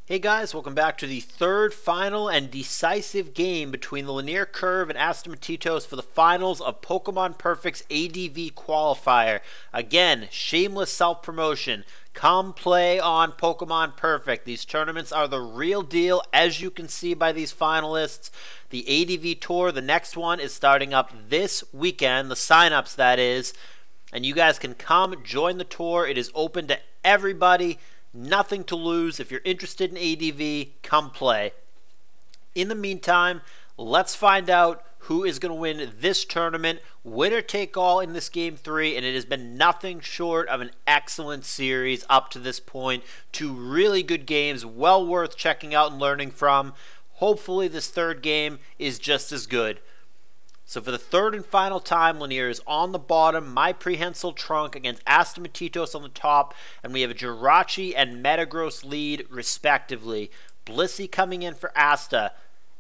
Hey guys, welcome back to the third, final, and decisive game between the Thelinearcurve and Astamatitos for the finals of Pokemon Perfect's ADV qualifier. Again, shameless self-promotion. Come play on Pokemon Perfect. These tournaments are the real deal, as you can see by these finalists. The ADV Tour, the next one, is starting up this weekend, the sign-ups that is, and you guys can come join the tour. It is open to everybody. Nothing to lose. If you're interested in ADV, come play. In the meantime, let's find out who is going to win this tournament. Winner take all in this game 3, and it has been nothing short of an excellent series up to this point. Two really good games, well worth checking out and learning from. Hopefully this third game is just as good. So for the third and final time, Lanier is on the bottom, my prehensile trunk against Astamatitos on the top, and we have a Jirachi and Metagross lead respectively. Blissey coming in for Asta,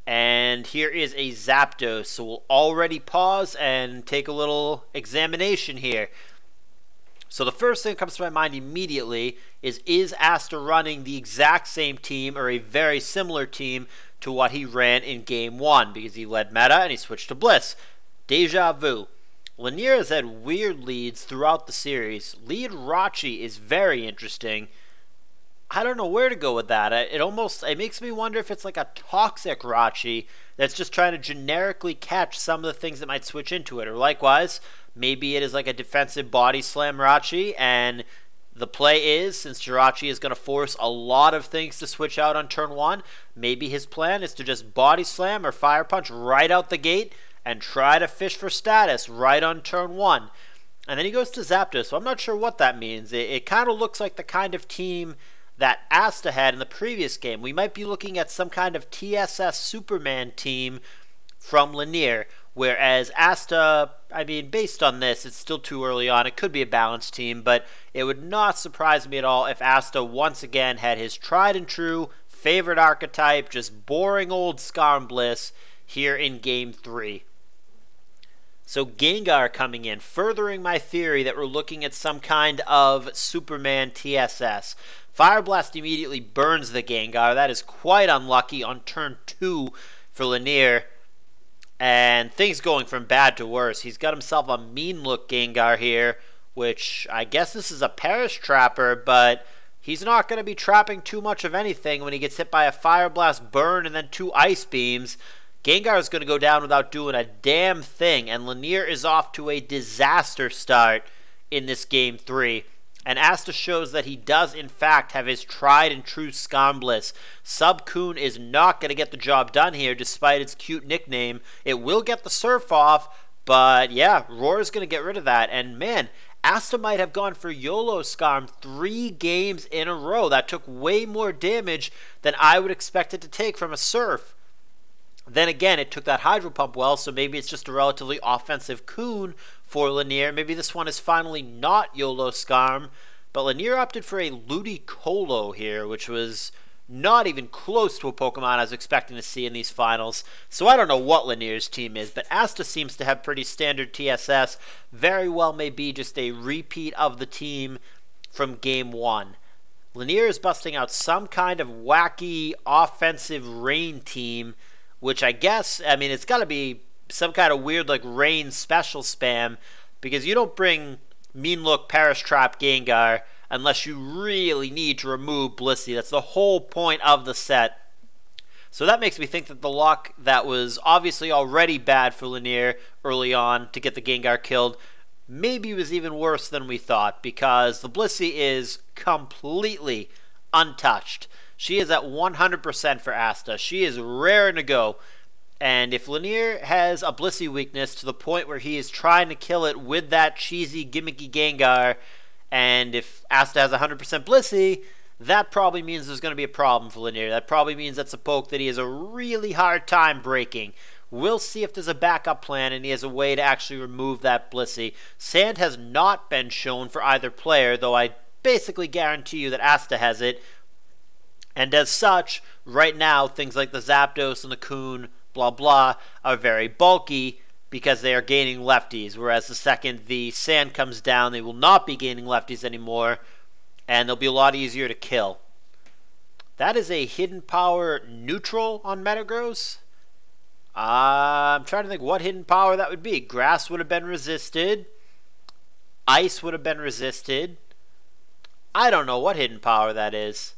and here is a Zapdos. So we'll already pause and take a little examination here. So the first thing that comes to my mind immediately is Asta running the exact same team or a very similar team to what he ran in Game 1, because he led meta and he switched to Bliss. Deja vu. Lanier has had weird leads throughout the series. Lead Rachi is very interesting. I don't know where to go with that. It makes me wonder if it's like a toxic Rachi that's just trying to generically catch some of the things that might switch into it. Or likewise, maybe it is like a defensive body slam Rachi, and the play is, since Jirachi is going to force a lot of things to switch out on turn 1, maybe his plan is to just body slam or fire punch right out the gate and try to fish for status right on turn 1. And then he goes to Zapdos, so I'm not sure what that means. It kind of looks like the kind of team that Asta had in the previous game. We might be looking at some kind of TSS Superman team from Lanier, whereas Asta, I mean, based on this, it's still too early on. It could be a balanced team, but it would not surprise me at all if Asta once again had his tried and true favorite archetype, just boring old Skarmbliss here in Game 3. So Gengar coming in, furthering my theory that we're looking at some kind of Superman TSS. Fire Blast immediately burns the Gengar. That is quite unlucky on turn 2 for Lanier. And things going from bad to worse. He's got himself a mean look Gengar here, which I guess this is a Perish Trapper, but he's not going to be trapping too much of anything when he gets hit by a Fire Blast burn and then 2 Ice Beams. Gengar is going to go down without doing a damn thing, and Lanier is off to a disaster start in this Game 3. And Asta shows that he does, in fact, have his tried and true Skarmbliss. Subcoon is not going to get the job done here, despite its cute nickname. It will get the Surf off, but yeah, Roar is going to get rid of that. And man, Asta might have gone for YOLO Skarm 3 games in a row. That took way more damage than I would expect it to take from a Surf. Then again, it took that Hydro Pump well, so maybe it's just a relatively offensive Coon for Lanier. Maybe this one is finally not YOLO Skarm, but Lanier opted for a Ludicolo here, which was not even close to a Pokemon I was expecting to see in these finals. So I don't know what Lanier's team is, but Asta seems to have pretty standard TSS. Very well may be just a repeat of the team from Game 1. Lanier is busting out some kind of wacky offensive rain team, which I guess, I mean, it's got to be some kind of weird, like, rain special spam, because you don't bring Mean Look Perish Trap Gengar unless you really need to remove Blissey. That's the whole point of the set. So that makes me think that the luck that was obviously already bad for Lanier early on to get the Gengar killed maybe was even worse than we thought, because the Blissey is completely untouched. She is at 100% for Asta. She is raring to go. And if Lanier has a Blissey weakness to the point where he is trying to kill it with that cheesy, gimmicky Gengar, and if Asta has 100% Blissey, that probably means there's going to be a problem for Lanier. That probably means that's a poke that he has a really hard time breaking. We'll see if there's a backup plan and he has a way to actually remove that Blissey. Sand has not been shown for either player, though I basically guarantee you that Asta has it. And as such, right now, things like the Zapdos and the Coon, blah blah, are very bulky because they are gaining lefties, whereas the second the sand comes down, they will not be gaining lefties anymore, and they'll be a lot easier to kill. That is a hidden power neutral on Metagross. I'm trying to think what hidden power that would be. Grass would have been resisted. Ice would have been resisted. I don't know what hidden power that is.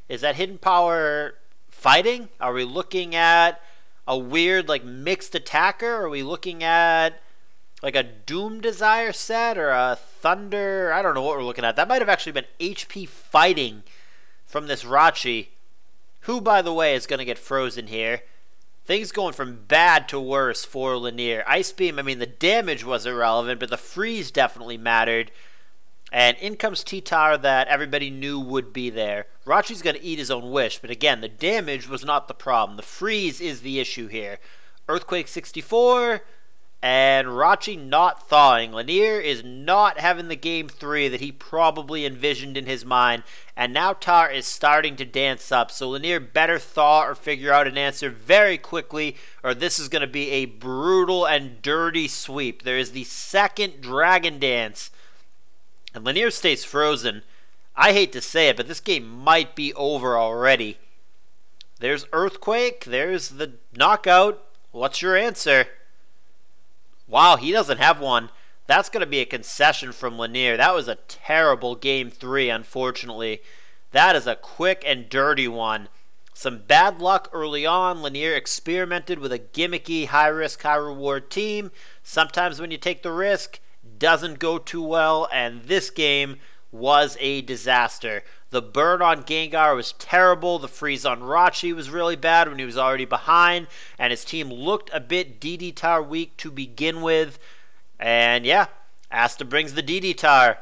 Is that hidden power fighting? Are we looking at a weird like mixed attacker? Are we looking at like a Doom Desire set or a Thunder? I don't know what we're looking at. That might have actually been HP fighting from this Rachi, who, by the way, is going to get frozen here. Things going from bad to worse for Lanier. Ice Beam, I mean, the damage was irrelevant, but the freeze definitely mattered. And in comes T-Tar that everybody knew would be there. Rachi's going to eat his own wish, but again, the damage was not the problem. The freeze is the issue here. Earthquake 64, and Rachi not thawing. Lanier is not having the game 3 that he probably envisioned in his mind, and now Tar is starting to dance up. So Lanier better thaw or figure out an answer very quickly, or this is going to be a brutal and dirty sweep. There is the second Dragon Dance, and Lanier stays frozen. I hate to say it, but this game might be over already. There's Earthquake. There's the knockout. What's your answer? Wow, he doesn't have one. That's going to be a concession from Lanier. That was a terrible game 3, unfortunately. That is a quick and dirty one. Some bad luck early on. Lanier experimented with a gimmicky high-risk, high-reward team. Sometimes when you take the risk, doesn't go too well, and this game was a disaster. The burn on Gengar was terrible. The freeze on Rachi was really bad when he was already behind, and his team looked a bit DD-Tar weak to begin with. And yeah, Asta brings the DD-Tar.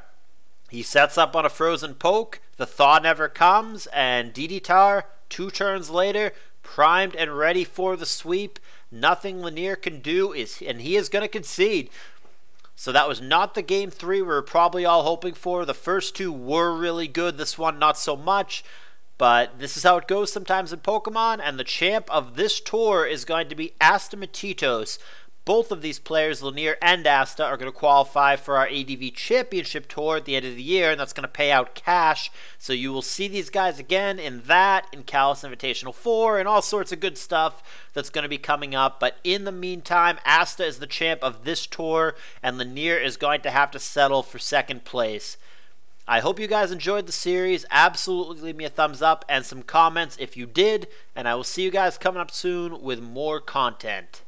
He sets up on a frozen poke. The thaw never comes, and DD-Tar, 2 turns later, primed and ready for the sweep. Nothing Lanier can do, and he is going to concede. So that was not the game 3 we were probably all hoping for. The first 2 were really good. This one, not so much. But this is how it goes sometimes in Pokemon. And the champ of this tour is going to be Astamatitos. Both of these players, Lanier and Asta, are going to qualify for our ADV Championship Tour at the end of the year, and that's going to pay out cash. So you will see these guys again in that, in Kalos Invitational 4, and all sorts of good stuff that's going to be coming up. But in the meantime, Asta is the champ of this tour, and Lanier is going to have to settle for second place. I hope you guys enjoyed the series. Absolutely leave me a thumbs up and some comments if you did, and I will see you guys coming up soon with more content.